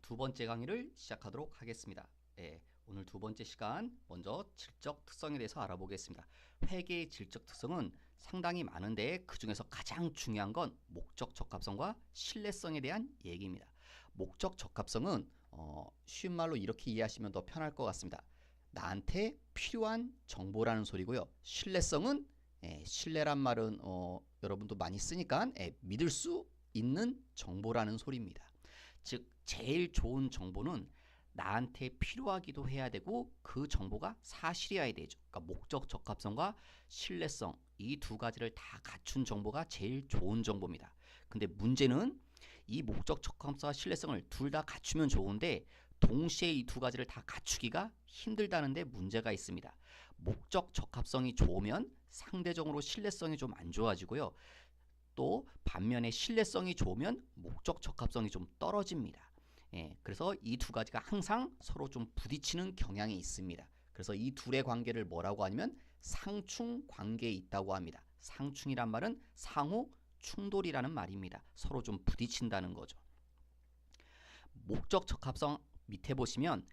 두 번째 강의를 시작하도록 하겠습니다. 오늘 두 번째 시간 먼저 질적 특성에 대해서 알아보겠습니다. 회계의 질적 특성은 상당히 많은데 그 중에서 가장 중요한 건 목적 적합성과 신뢰성에 대한 얘기입니다. 목적 적합성은 쉬운 말로 이렇게 이해하시면 더 편할 것 같습니다. 나한테 필요한 정보라는 소리고요. 신뢰성은 신뢰란 말은 여러분도 많이 쓰니까 믿을 수 있는 정보라는 소리입니다. 즉 제일 좋은 정보는 나한테 필요하기도 해야 되고 그 정보가 사실이어야 되죠. 그러니까 목적 적합성과 신뢰성 이 두 가지를 다 갖춘 정보가 제일 좋은 정보입니다. 근데 문제는 이 목적 적합성과 신뢰성을 둘 다 갖추면 좋은데 동시에 이 두 가지를 다 갖추기가 힘들다는 데 문제가 있습니다. 목적 적합성이 좋으면 상대적으로 신뢰성이 좀 안 좋아지고요. 또 반면에 신뢰성이 좋으면 목적 적합성이 좀 떨어집니다. 그래서 이 두 가지가 항상 서로 좀 부딪히는 경향이 있습니다. 그래서 이 둘의 관계를 뭐라고 하냐면 상충 관계에 있다고 합니다. 상충이란 말은 상호 충돌이라는 말입니다. 서로 좀 부딪힌다는 거죠. 목적 적합성 밑에 보시면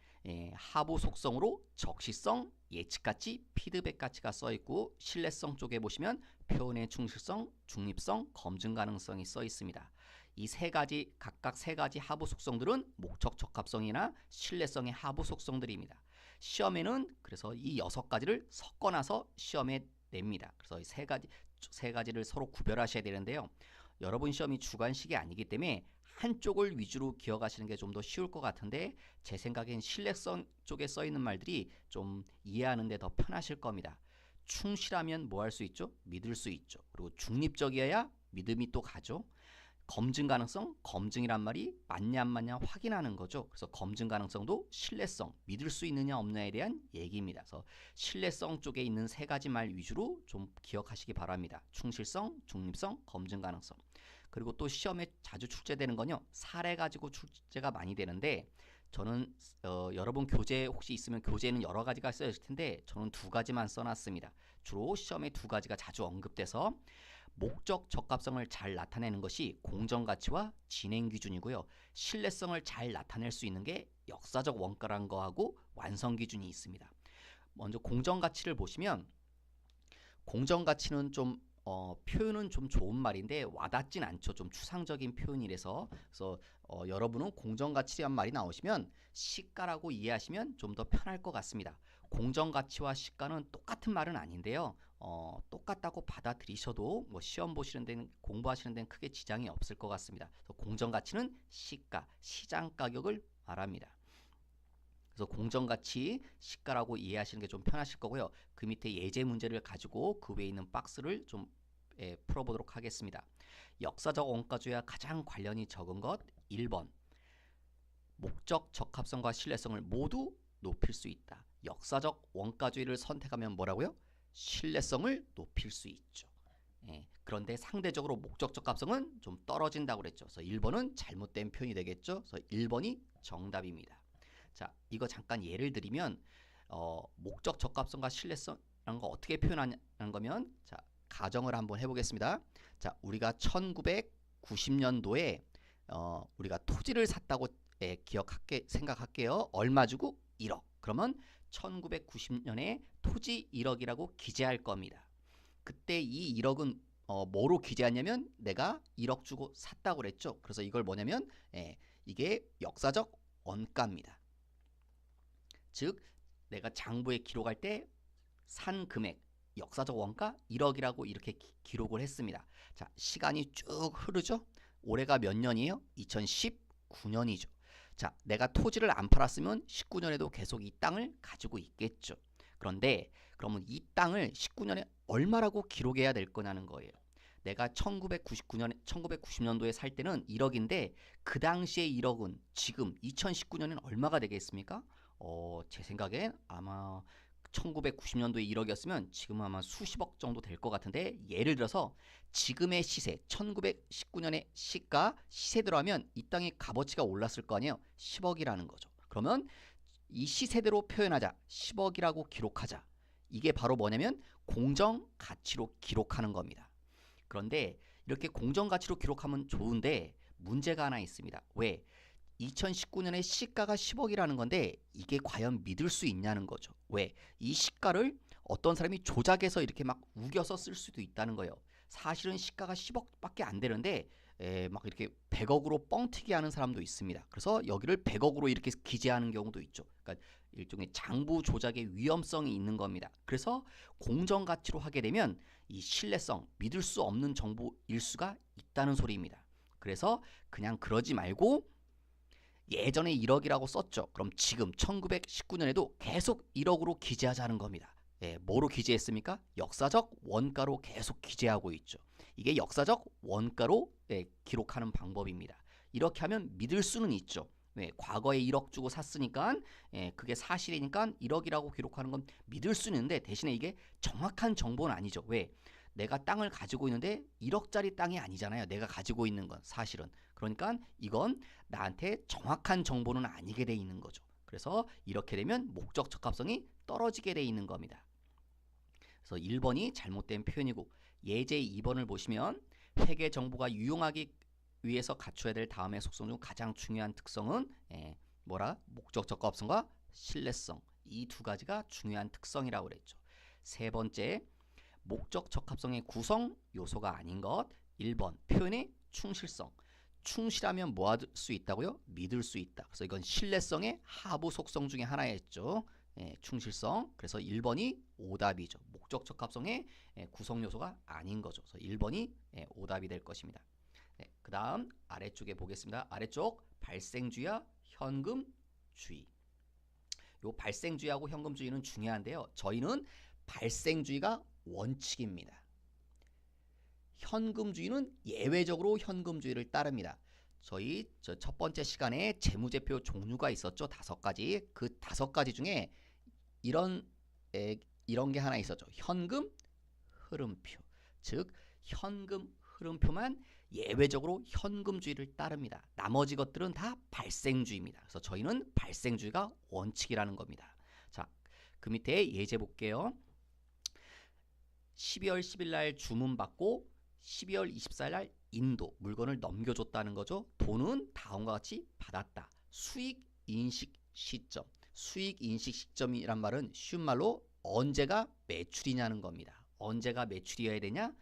하부 속성으로 적시성, 예측가치, 피드백가치가 써있고 신뢰성 쪽에 보시면 표현의 충실성, 중립성, 검증 가능성이 써 있습니다. 이 세 가지 각각 세 가지 하부 속성들은 목적 적합성이나 신뢰성의 하부 속성들입니다. 시험에는 그래서 이 6가지를 섞어놔서 시험에 냅니다. 그래서 이 세 가지를 서로 구별하셔야 되는데요. 여러분 시험이 주관식이 아니기 때문에 한쪽을 위주로 기억하시는 게 좀 더 쉬울 것 같은데 제 생각엔 신뢰성 쪽에 써 있는 말들이 좀 이해하는 데 더 편하실 겁니다. 충실하면 뭐 할 수 있죠? 믿을 수 있죠. 그리고 중립적이어야 믿음이 또 가죠. 검증 가능성, 검증이란 말이 맞냐 안 맞냐 확인하는 거죠. 그래서 검증 가능성도 신뢰성, 믿을 수 있느냐 없느냐에 대한 얘기입니다. 그래서 신뢰성 쪽에 있는 세 가지 말 위주로 좀 기억하시기 바랍니다. 충실성, 중립성, 검증 가능성. 그리고 또 시험에 자주 출제되는 건요. 사례 가지고 출제가 많이 되는데 저는 여러분 교재 혹시 있으면 교재는 여러 가지가 쓰여질 텐데 저는 두 가지만 써놨습니다. 주로 시험에 두 가지가 자주 언급돼서 목적 적합성을 잘 나타내는 것이 공정가치와 진행기준이고요. 신뢰성을 잘 나타낼 수 있는 게 역사적 원가라는 거하고 완성기준이 있습니다. 먼저 공정가치를 보시면 공정가치는 좀 표현은 좀 좋은 말인데 와닿진 않죠. 좀 추상적인 표현이라서 그래서 여러분은 공정가치란 말이 나오시면 시가라고 이해하시면 좀 더 편할 것 같습니다. 공정가치와 시가는 똑같은 말은 아닌데요. 똑같다고 받아들이셔도 뭐 시험 보시는 데는 공부하시는 데는 크게 지장이 없을 것 같습니다. 그래서 공정가치는 시가, 시장 가격을 말합니다. 그래서 공정가치, 시가라고 이해하시는 게 좀 편하실 거고요. 그 밑에 예제 문제를 가지고 그 위에 있는 박스를 좀 풀어보도록 하겠습니다. 역사적 원가주의와 가장 관련이 적은 것 1번 목적 적합성과 신뢰성을 모두 높일 수 있다. 역사적 원가주의를 선택하면 뭐라고요? 신뢰성을 높일 수 있죠. 그런데 상대적으로 목적 적합성은 좀 떨어진다고 그랬죠. 그래서 1번은 잘못된 표현이 되겠죠. 그래서 1번이 정답입니다. 자, 이거 잠깐 예를 들면 목적 적합성과 신뢰성이라는 거 어떻게 표현하는 거면 자, 가정을 한번 해보겠습니다. 자, 우리가 1990년도에 우리가 토지를 샀다고 생각할게요. 얼마 주고 1억. 그러면 1990년에 토지 1억이라고 기재할 겁니다. 그때 이 1억은 뭐로 기재하냐면 내가 1억 주고 샀다고 그랬죠. 그래서 이걸 뭐냐면 이게 역사적 원가입니다. 즉 내가 장부에 기록할 때 산 금액 역사적 원가 1억이라고 이렇게 기록을 했습니다. 자, 시간이 쭉 흐르죠. 올해가 몇 년이에요? 2019년이죠. 자, 내가 토지를 안 팔았으면 19년에도 계속 이 땅을 가지고 있겠죠. 그런데 그러면 이 땅을 19년에 얼마라고 기록해야 될 거냐는 거예요. 내가 1990년도에 살 때는 1억인데 그 당시에 1억은 지금 2019년에는 얼마가 되겠습니까? 제 생각엔 아마 1990년도에 1억이었으면 지금은 아마 수십억 정도 될 것 같은데 예를 들어서 지금의 시세 1919년의 시세대로 하면 이 땅의 값어치가 올랐을 거 아니에요. 10억이라는 거죠. 그러면 이 시세대로 표현하자. 10억이라고 기록하자. 이게 바로 뭐냐면 공정가치로 기록하는 겁니다. 그런데 이렇게 공정가치로 기록하면 좋은데 문제가 하나 있습니다. 왜? 2019년에 시가가 10억이라는 건데 이게 과연 믿을 수 있냐는 거죠. 왜? 이 시가를 어떤 사람이 조작해서 이렇게 막 우겨서 쓸 수도 있다는 거예요. 사실은 시가가 10억밖에 안 되는데 막 이렇게 100억으로 뻥튀기 하는 사람도 있습니다. 그래서 여기를 100억으로 이렇게 기재하는 경우도 있죠. 그러니까 일종의 장부 조작의 위험성이 있는 겁니다. 그래서 공정 가치로 하게 되면 이 신뢰성, 믿을 수 없는 정보일 수가 있다는 소리입니다. 그래서 그냥 그러지 말고 예전에 1억이라고 썼죠. 그럼 지금 1919년에도 계속 1억으로 기재하자는 겁니다. 뭐로 기재했습니까? 역사적 원가로 계속 기재하고 있죠. 이게 역사적 원가로 기록하는 방법입니다. 이렇게 하면 믿을 수는 있죠. 과거에 1억 주고 샀으니까 그게 사실이니까 1억이라고 기록하는 건 믿을 수는 있는데 대신에 이게 정확한 정보는 아니죠. 왜? 내가 땅을 가지고 있는데 1억짜리 땅이 아니잖아요. 내가 가지고 있는 건 사실은. 그러니까 이건 나한테 정확한 정보는 아니게 돼 있는 거죠. 그래서 이렇게 되면 목적 적합성이 떨어지게 돼 있는 겁니다. 그래서 1번이 잘못된 표현이고 예제 2번을 보시면 회계 정보가 유용하기 위해서 갖춰야 될 다음의 속성 중 가장 중요한 특성은 목적 적합성과 신뢰성, 이 두 가지가 중요한 특성이라고 그랬죠. 세 번째, 목적 적합성의 구성 요소가 아닌 것. 1번 표현의 충실성. 충실하면 뭐 할 수 있다고요? 믿을 수 있다. 그래서 이건 신뢰성의 하부 속성 중에 하나였죠. 충실성. 그래서 1번이 오답이죠. 목적 적합성의 구성 요소가 아닌 거죠. 그래서 1번이 오답이 될 것입니다. 그 다음 아래쪽에 보겠습니다. 아래쪽 발생주의와 현금주의. 요 발생주의하고 현금주의는 중요한데요. 저희는 발생주의가 원칙입니다. 현금주의는 예외적으로 현금주의를 따릅니다. 저희 첫 번째 시간에 재무제표 종류가 있었죠. 5가지. 그 5가지 중에 이런 게 하나 있었죠. 현금 흐름표. 즉 현금 흐름표만 예외적으로 현금주의를 따릅니다. 나머지 것들은 다 발생주의입니다. 그래서 저희는 발생주의가 원칙이라는 겁니다. 자, 그 밑에 예제 볼게요. 12월 10일 날 주문받고 12월 24일 날 인도 물건을 넘겨줬다는 거죠. 돈은 다음과 같이 받았다. 수익 인식 시점. 수익 인식 시점이란 말은 쉬운 말로 언제가 매출이냐는 겁니다. 언제가 매출이어야 되냐?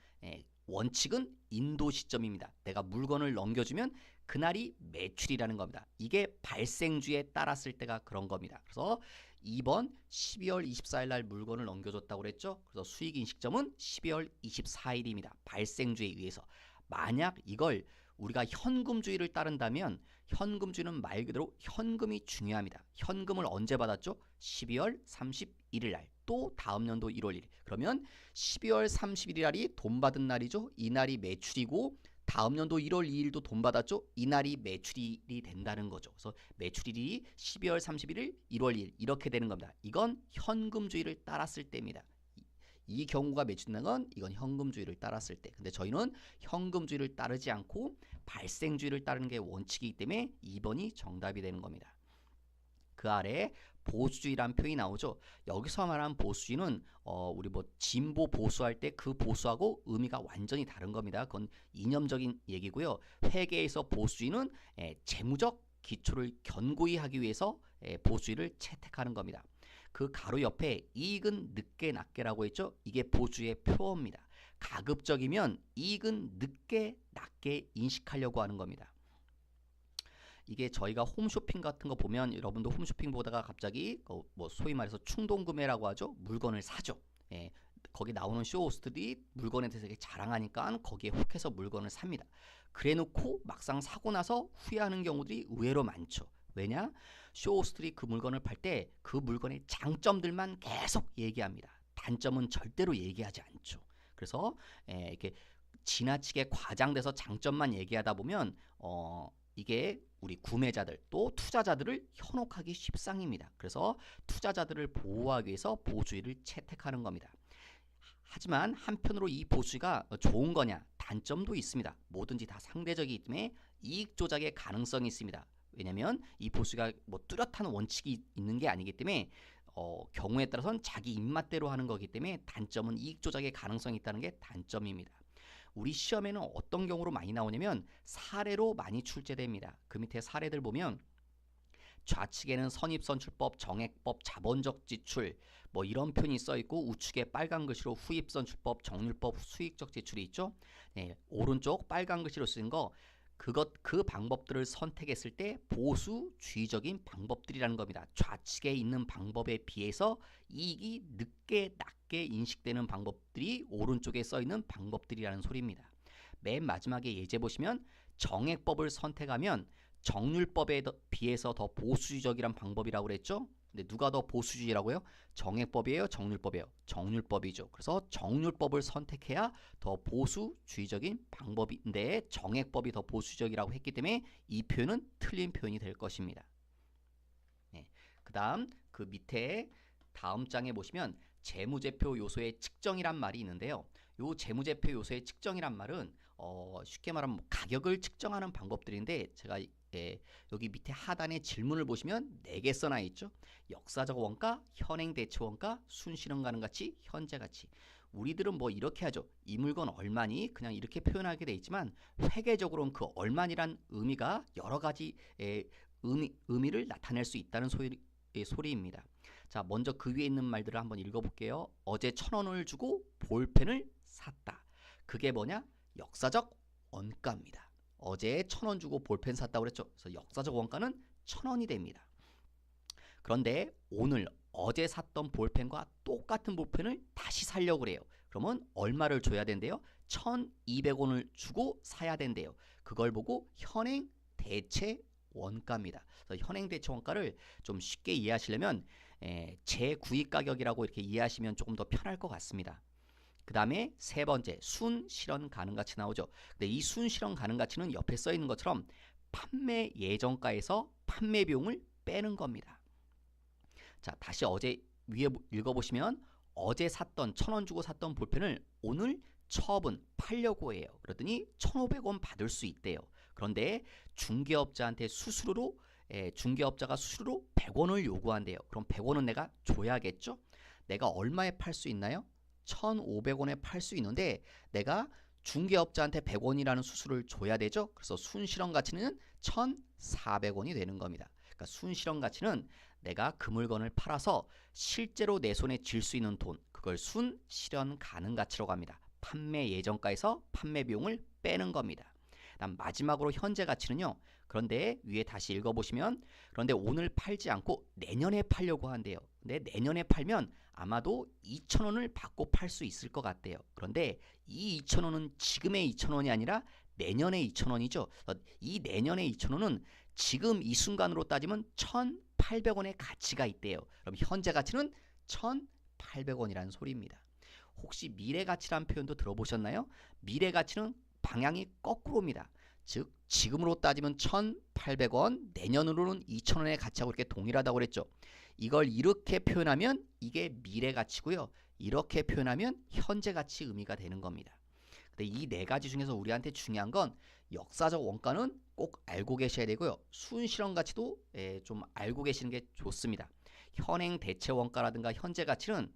원칙은 인도 시점입니다. 내가 물건을 넘겨주면 그날이 매출이라는 겁니다. 이게 발생주의에 따랐을 때가 그런 겁니다. 그래서 2번 12월 24일 날 물건을 넘겨줬다고 그랬죠. 그래서 수익인식점은 12월 24일입니다. 발생주의에 의해서. 만약 이걸 우리가 현금주의를 따른다면 현금주의는 말 그대로 현금이 중요합니다. 현금을 언제 받았죠? 12월 31일 날. 또 다음 연도 1월 1일. 그러면 12월 31일 날이 돈 받은 날이죠. 이날이 매출이고 다음 연도 1월 2일도 돈 받았죠. 이날이 매출일이 된다는 거죠. 그래서 매출일이 12월 31일, 1월 2일 이렇게 되는 겁니다. 이건 현금주의를 따랐을 때입니다. 이 경우가 매출된 건 이건 현금주의를 따랐을 때. 근데 저희는 현금주의를 따르지 않고 발생주의를 따르는 게 원칙이기 때문에 2번이 정답이 되는 겁니다. 그 아래 보수주의라는 표현이 나오죠. 여기서 말하는 보수주의는 우리 뭐 진보 보수할 때 그 보수하고 의미가 완전히 다른 겁니다. 그건 이념적인 얘기고요. 회계에서 보수주의는 재무적 기초를 견고히 하기 위해서 보수주의를 채택하는 겁니다. 그 가로 옆에 이익은 늦게 낮게라고 했죠. 이게 보수주의의 표어입니다. 가급적이면 이익은 늦게 낮게 인식하려고 하는 겁니다. 이게 저희가 홈쇼핑 같은 거 보면 여러분도 홈쇼핑 보다가 갑자기 뭐 소위 말해서 충동구매라고 하죠. 물건을 사죠. 거기 나오는 쇼호스트들이 물건에 대해서 자랑하니까 거기에 혹해서 물건을 삽니다. 그래놓고 막상 사고 나서 후회하는 경우들이 의외로 많죠. 왜냐? 쇼호스트들이 그 물건을 팔 때 그 물건의 장점들만 계속 얘기합니다. 단점은 절대로 얘기하지 않죠. 그래서 이렇게 지나치게 과장돼서 장점만 얘기하다 보면 이게 우리 구매자들 또 투자자들을 현혹하기 십상입니다. 그래서 투자자들을 보호하기 위해서 보수주의를 채택하는 겁니다. 하지만 한편으로 이 보수주의가 좋은 거냐? 단점도 있습니다. 뭐든지 다 상대적이기 때문에 이익 조작의 가능성이 있습니다. 왜냐하면 이 보수주의가 뭐 뚜렷한 원칙이 있는 게 아니기 때문에 경우에 따라서는 자기 입맛대로 하는 거기 때문에 단점은 이익 조작의 가능성이 있다는 게 단점입니다. 우리 시험에는 어떤 경우로 많이 나오냐면 사례로 많이 출제됩니다. 그 밑에 사례들 보면 좌측에는 선입선출법, 정액법, 자본적 지출 뭐 이런 표현이 써 있고 우측에 빨간 글씨로 후입선출법, 정률법, 수익적 지출이 있죠. 네, 오른쪽 빨간 글씨로 쓴 거 그 방법들을 선택했을 때 보수주의적인 방법들이라는 겁니다. 좌측에 있는 방법에 비해서 이익이 낮게 인식되는 방법들이 오른쪽에 써 있는 방법들이라는 소리입니다. 맨 마지막에 예제 보시면 정액법을 선택하면 정률법에 비해서 더 보수적이란 방법이라고 그랬죠? 근데 누가 더 보수주의라고요? 정액법이에요? 정률법이에요? 정률법이죠. 그래서 정률법을 선택해야 더 보수주의적인 방법인데 정액법이 더 보수적이라고 했기 때문에 이 표현은 틀린 표현이 될 것입니다. 네. 그 다음 그 밑에 다음 장에 보시면 재무제표 요소의 측정이란 말이 있는데요. 요 재무제표 요소의 측정이란 말은 쉽게 말하면 가격을 측정하는 방법들인데 제가 여기 밑에 하단에 질문을 보시면 4개 써놔 있죠. 역사적 원가, 현행 대체 원가, 순실현 가능 가치, 현재 가치. 우리들은 뭐 이렇게 하죠. 이 물건 얼마니? 그냥 이렇게 표현하게 돼 있지만 회계적으로는 그 얼마니란 의미가 여러 가지 의미를 나타낼 수 있다는 소리입니다. 자, 먼저 그 위에 있는 말들을 한번 읽어볼게요. 어제 1,000원을 주고 볼펜을 샀다. 그게 뭐냐? 역사적 원가입니다. 어제 1,000원 주고 볼펜 샀다고 그랬죠. 그래서 역사적 원가는 1,000원이 됩니다. 그런데 오늘 어제 샀던 볼펜과 똑같은 볼펜을 다시 사려고 그래요. 그러면 얼마를 줘야 된대요? 1,200원을 주고 사야 된대요. 그걸 보고 현행 대체 원가입니다. 그래서 현행 대체 원가를 좀 쉽게 이해하시려면 재구입 가격이라고 이렇게 이해하시면 조금 더 편할 것 같습니다. 그 다음에 세 번째 순실현 가능 가치 나오죠. 근데 이 순실현 가능 가치는 옆에 써 있는 것처럼 판매 예정가에서 판매 비용을 빼는 겁니다. 자, 다시 어제 위에 읽어보시면 어제 샀던 1,000원 주고 샀던 볼펜을 오늘 처분 팔려고 해요. 그러더니 1,500원 받을 수 있대요. 그런데 중개업자한테 수수료로 중개업자가 수수료로 100원을 요구한대요. 그럼 100원은 내가 줘야겠죠? 내가 얼마에 팔 수 있나요? 1,500원에 팔 수 있는데 내가 중개업자한테 100원이라는 수수료를 줘야 되죠. 그래서 순실현 가치는 1,400원이 되는 겁니다. 그러니까 순실현 가치는 내가 그 물건을 팔아서 실제로 내 손에 쥘 수 있는 돈, 그걸 순실현 가능 가치라고 합니다. 판매 예정가에서 판매 비용을 빼는 겁니다. 그다음 마지막으로 현재 가치는요. 그런데 위에 다시 읽어보시면 그런데 오늘 팔지 않고 내년에 팔려고 한대요. 근데 내년에 팔면 아마도 2,000원을 받고 팔 수 있을 것 같대요. 그런데 이 2,000원은 지금의 2,000원이 아니라 내년의 2,000원이죠. 이 내년의 2,000원은 지금 이 순간으로 따지면 1,800원의 가치가 있대요. 그럼 현재 가치는 1,800원이라는 소리입니다. 혹시 미래 가치란 표현도 들어보셨나요? 미래 가치는 방향이 거꾸로입니다. 즉 지금으로 따지면 1,800원, 내년으로는 2,000원의 가치하고 이렇게 동일하다고 그랬죠. 이걸 이렇게 표현하면 이게 미래 가치고요. 이렇게 표현하면 현재 가치 의미가 되는 겁니다. 근데 이 네 가지 중에서 우리한테 중요한 건 역사적 원가는 꼭 알고 계셔야 되고요. 순실현 가치도 좀 알고 계시는 게 좋습니다. 현행 대체 원가라든가 현재 가치는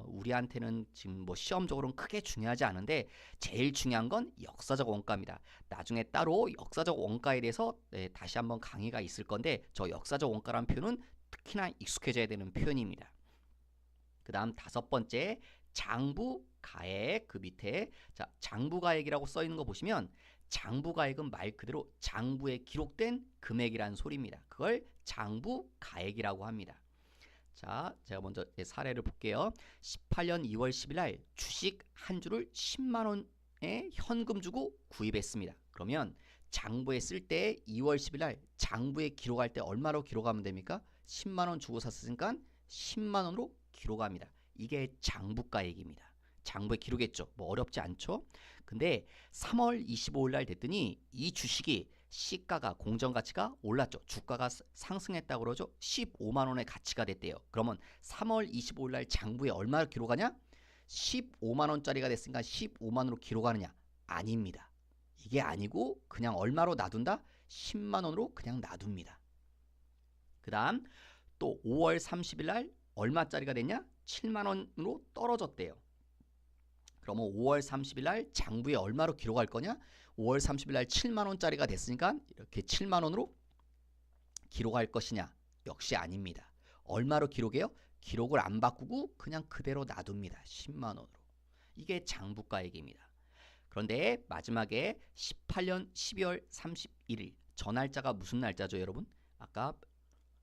우리한테는 지금 뭐 시험적으로는 크게 중요하지 않은데 제일 중요한 건 역사적 원가입니다. 나중에 따로 역사적 원가에 대해서 다시 한번 강의가 있을 건데 저 역사적 원가라는 표현은 특히나 익숙해져야 되는 표현입니다. 그 다음 5번째 장부가액 그 밑에 자 장부가액이라고 써 있는 거 보시면 장부가액은 말 그대로 장부에 기록된 금액이라는 소리입니다. 그걸 장부가액이라고 합니다. 자, 제가 먼저 사례를 볼게요. 18년 2월 10일 날 주식 한 주를 10만 원에 현금 주고 구입했습니다. 그러면 장부에 쓸 때 2월 10일 날 장부에 기록할 때 얼마로 기록하면 됩니까? 10만 원 주고 샀으니까 10만 원으로 기록합니다. 이게 장부가액입니다. 장부에 기록했죠. 뭐 어렵지 않죠? 근데 3월 25일 날 됐더니 이 주식이 시가가 공정가치가 올랐죠. 주가가 상승했다고 그러죠. 15만 원의 가치가 됐대요. 그러면 3월 25일 날 장부에 얼마를 기록하냐? 15만 원짜리가 됐으니까 15만 원으로 기록하느냐? 아닙니다. 이게 아니고 그냥 얼마로 놔둔다? 10만 원으로 그냥 놔둡니다. 그 다음 또 5월 30일 날 얼마짜리가 됐냐? 7만 원으로 떨어졌대요. 그러면 5월 30일 날 장부에 얼마로 기록할 거냐? 5월 30일 날 7만 원짜리가 됐으니까 이렇게 7만 원으로 기록할 것이냐? 역시 아닙니다. 얼마로 기록해요? 기록을 안 바꾸고 그냥 그대로 놔둡니다. 10만 원으로. 이게 장부가액입니다. 그런데 마지막에 18년 12월 31일 저 날짜가 무슨 날짜죠, 여러분? 아까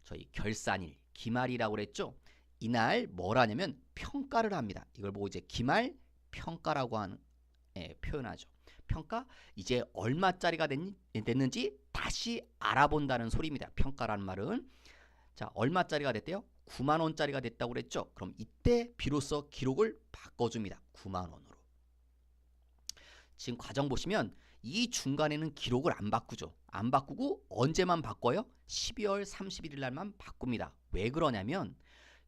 저희 결산일, 기말이라고 그랬죠? 이날 뭘 하냐면 평가를 합니다. 이걸 보고 이제 기말 평가라고 하는 표현하죠. 평가, 이제 얼마짜리가 됐는지 다시 알아본다는 소리입니다. 평가라는 말은. 자, 얼마짜리가 됐대요? 9만 원짜리가 됐다고 그랬죠? 그럼 이때 비로소 기록을 바꿔줍니다. 9만 원으로. 지금 과정 보시면 이 중간에는 기록을 안 바꾸죠. 안 바꾸고 언제만 바꿔요? 12월 31일 날만 바꿉니다. 왜 그러냐면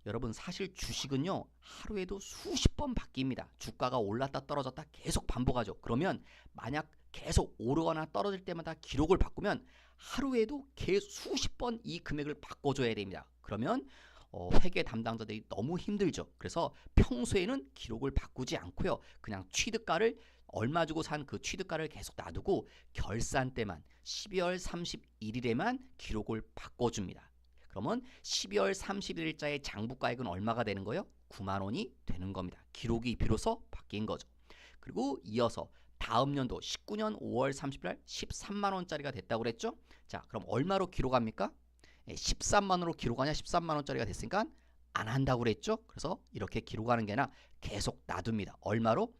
여러분 사실 주식은요 하루에도 수십 번 바뀝니다. 주가가 올랐다 떨어졌다 계속 반복하죠. 그러면 만약 계속 오르거나 떨어질 때마다 기록을 바꾸면 하루에도 계속 수십 번 이 금액을 바꿔줘야 됩니다. 그러면 회계 담당자들이 너무 힘들죠. 그래서 평소에는 기록을 바꾸지 않고요. 그냥 취득가를 얼마 주고 산 그 취득가를 계속 놔두고 결산 때만 12월 31일에만 기록을 바꿔줍니다. 그러면 12월 31일자의 장부가액은 얼마가 되는 거예요? 9만 원이 되는 겁니다. 기록이 비로소 바뀐 거죠. 그리고 이어서 다음 연도 19년 5월 30일 13만 원짜리가 됐다고 그랬죠? 자, 그럼 얼마로 기록합니까? 13만 원으로 기록하냐? 13만 원짜리가 됐으니까 안 한다고 그랬죠? 그래서 이렇게 기록하는 게 아니라 계속 놔둡니다. 얼마로?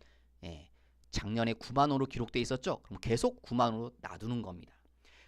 작년에 9만 원으로 기록돼 있었죠? 그럼 계속 9만 원으로 놔두는 겁니다.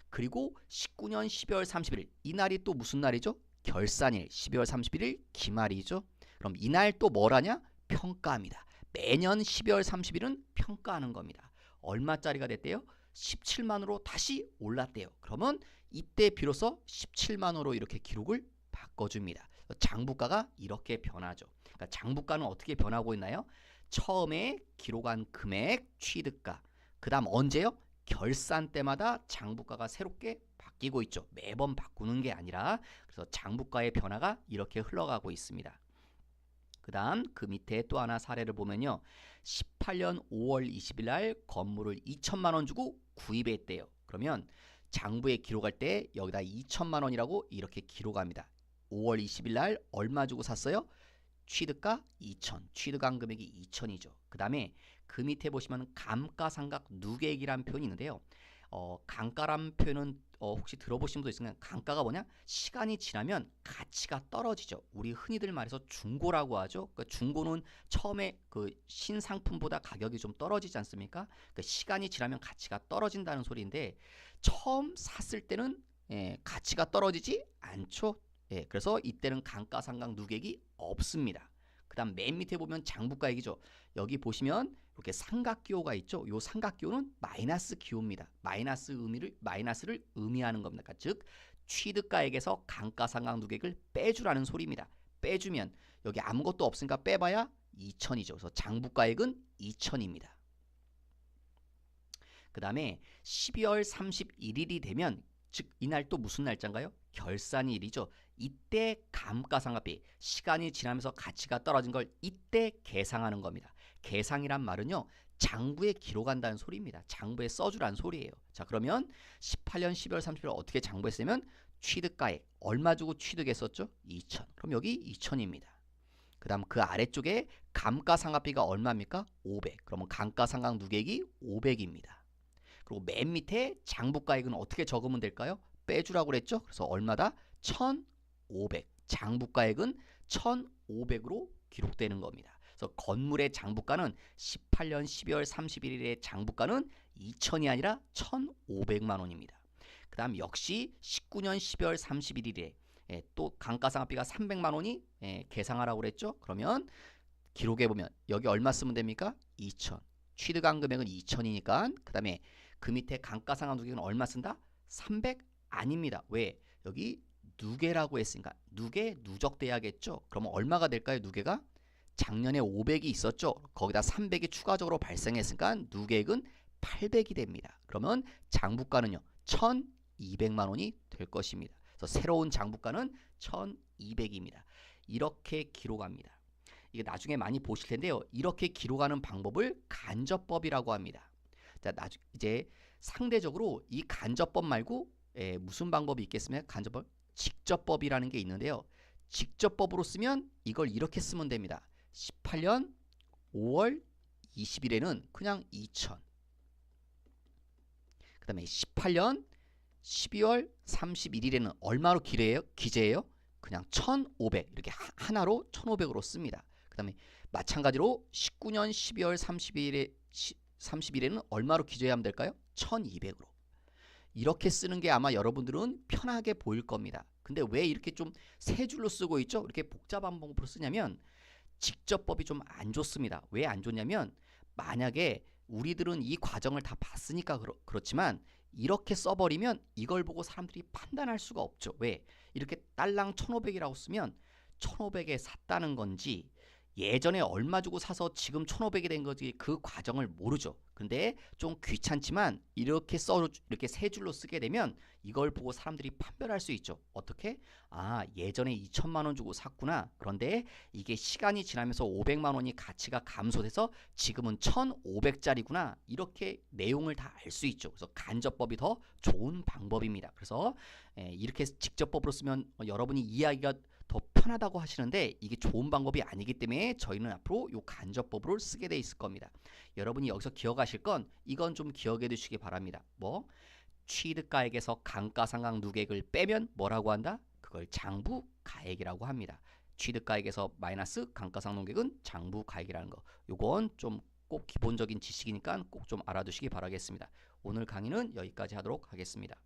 그리고 19년 12월 31일 이날이 또 무슨 날이죠? 결산일 12월 31일 기말이죠. 그럼 이날 또 뭘 하냐? 평가합니다. 매년 12월 30일은 평가하는 겁니다. 얼마짜리가 됐대요? 17만으로 다시 올랐대요. 그러면 이때 비로소 17만으로 이렇게 기록을 바꿔줍니다. 장부가가 이렇게 변하죠. 그러니까 장부가는 어떻게 변하고 있나요? 처음에 기록한 금액, 취득가, 그 다음 언제요? 결산 때마다 장부가가 새롭게 바뀌고 있죠. 매번 바꾸는 게 아니라. 그래서 장부가의 변화가 이렇게 흘러가고 있습니다. 그 다음 그 밑에 또 하나 사례를 보면요. 18년 5월 20일 날 건물을 2천만 원 주고 구입했대요. 그러면 장부에 기록할 때 여기다 2천만 원이라고 이렇게 기록합니다. 5월 20일 날 얼마 주고 샀어요? 취득가 2천, 취득한 금액이 2천이죠. 그 다음에 그 밑에 보시면 감가상각 누계액이라는 표현이 있는데요. 감가란 표현은 혹시 들어보신 분도 있으면 감가가 뭐냐? 시간이 지나면 가치가 떨어지죠. 우리 흔히들 말해서 중고라고 하죠. 그러니까 중고는 처음에 그 신상품보다 가격이 좀 떨어지지 않습니까? 그러니까 시간이 지나면 가치가 떨어진다는 소리인데 처음 샀을 때는 가치가 떨어지지 않죠. 그래서 이때는 감가상각 누계액이 없습니다. 그 다음 맨 밑에 보면 장부가액이죠. 여기 보시면 이렇게 삼각기호가 있죠. 이 삼각기호는 마이너스 기호입니다. 마이너스를 의미하는 겁니다. 그러니까 즉 취득가액에서 감가상각 누계액을 빼주라는 소리입니다. 빼주면 여기 아무것도 없으니까 빼봐야 2천이죠. 그래서 장부가액은 2천입니다. 그 다음에 12월 31일이 되면 즉 이날 또 무슨 날짜인가요? 결산일이죠. 이때 감가상각비 시간이 지나면서 가치가 떨어진 걸 이때 계상하는 겁니다. 계상이란 말은요. 장부에 기록한다는 소리입니다. 장부에 써주라는 소리예요. 자, 그러면 18년 12월 30일 어떻게 장부에 쓰면 취득가액 얼마 주고 취득했었죠? 2천. 그럼 여기 2천입니다. 그 다음 그 아래쪽에 감가상각비가 얼마입니까? 500. 그러면 감가상각 누계액이 500입니다. 그리고 맨 밑에 장부가액은 어떻게 적으면 될까요? 빼주라고 그랬죠? 그래서 얼마다? 1,500. 장부가액은 1,500으로 기록되는 겁니다. 그래서 건물의 장부가는 18년 12월 31일의 장부가는 2천이 아니라 1,500만 원입니다. 그 다음 역시 19년 12월 31일에 또 감가상각비가 300만 원이 계상하라고 그랬죠? 그러면 기록해 보면 여기 얼마 쓰면 됩니까? 2천. 취득한 금액은 2천이니까 그 다음에 그 밑에 감가상각 누계는 얼마 쓴다? 300 아닙니다. 왜? 여기 누계라고 했으니까 누계 누적돼야겠죠. 그러면 얼마가 될까요? 누계가 작년에 500이 있었죠. 거기다 300이 추가적으로 발생했으니까 누계액은 800이 됩니다. 그러면 장부가는요 1200만 원이 될 것입니다. 그래서 새로운 장부가는 1200입니다. 이렇게 기록합니다. 이게 나중에 많이 보실 텐데요. 이렇게 기록하는 방법을 간접법이라고 합니다. 자, 이제 상대적으로 이 간접법 말고 무슨 방법이 있겠습니까? 간접법, 직접법이라는 게 있는데요. 직접법으로 쓰면 이걸 이렇게 쓰면 됩니다. 18년 5월 20일에는 그냥 2000. 그 다음에 18년 12월 31일에는 얼마로 기재해요? 그냥 1500. 이렇게 하나로 1500으로 씁니다. 그 다음에 마찬가지로 19년 12월 30일에는 얼마로 기재해야 하면 될까요? 1200으로. 이렇게 쓰는 게 아마 여러분들은 편하게 보일 겁니다. 근데 왜 이렇게 좀 세 줄로 쓰고 있죠? 이렇게 복잡한 방법으로 쓰냐면 직접법이 좀 안 좋습니다. 왜 안 좋냐면 만약에 우리들은 이 과정을 다 봤으니까 그렇지만 이렇게 써버리면 이걸 보고 사람들이 판단할 수가 없죠. 왜? 이렇게 딸랑 1500이라고 쓰면 1500에 샀다는 건지 예전에 얼마 주고 사서 지금 1500이 된 거지 그 과정을 모르죠. 근데 좀 귀찮지만 이렇게 이렇게 세 줄로 쓰게 되면 이걸 보고 사람들이 판별할 수 있죠. 어떻게? 아, 예전에 2천만 원 주고 샀구나. 그런데 이게 시간이 지나면서 500만 원이 가치가 감소돼서 지금은 1500짜리구나. 이렇게 내용을 다 알 수 있죠. 그래서 간접법이 더 좋은 방법입니다. 그래서 이렇게 직접법으로 쓰면 여러분이 이해하기가 더 편하다고 하시는데 이게 좋은 방법이 아니기 때문에 저희는 앞으로 이 간접법으로 쓰게 돼 있을 겁니다. 여러분이 여기서 기억하실 건 이건 좀 기억해 두시기 바랍니다. 뭐 취득가액에서 감가상각 누계액을 빼면 뭐라고 한다? 그걸 장부가액이라고 합니다. 취득가액에서 마이너스 감가상각 누계액은 장부가액이라는 거. 요건 좀 꼭 기본적인 지식이니까 꼭 좀 알아두시기 바라겠습니다. 오늘 강의는 여기까지 하도록 하겠습니다.